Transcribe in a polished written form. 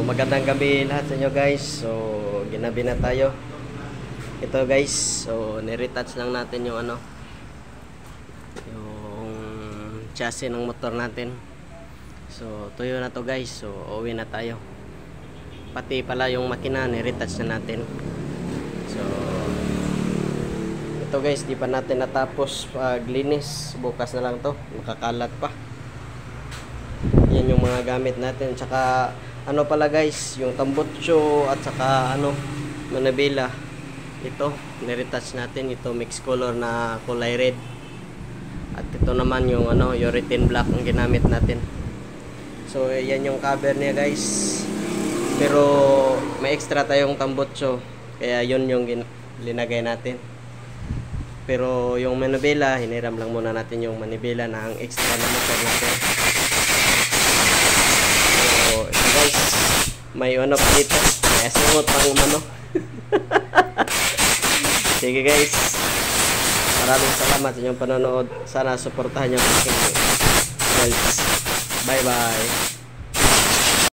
magandang gabi lahat sa inyo guys. So ginabi na tayo. Ito guys, so niretouch lang natin yung yung chassis ng motor natin. So tuyo na to guys. So uwi na tayo. Pati pala yung makina niretouch na natin. So ito guys, di pa natin natapos paglinis. Bukas na lang to, makakalat pa. Yan yung mga gamit natin. Tsaka pala guys, yung tambutso at saka manabela. Ito niretouch natin. Ito mix color na kulay red. At ito naman yung urethane black ang ginamit natin. So yan yung cover niya guys. Pero may extra tayong tambutso, kaya yun yung linagay natin. Pero yung manabela, hiniram lang muna natin yung manibela na ang extra na motor natin. So ito guys, may pa dito, may asimot pang Sige guys, maraming salamat sa inyong panonood. Sana suportahan niyo ang aking guys. Bye bye.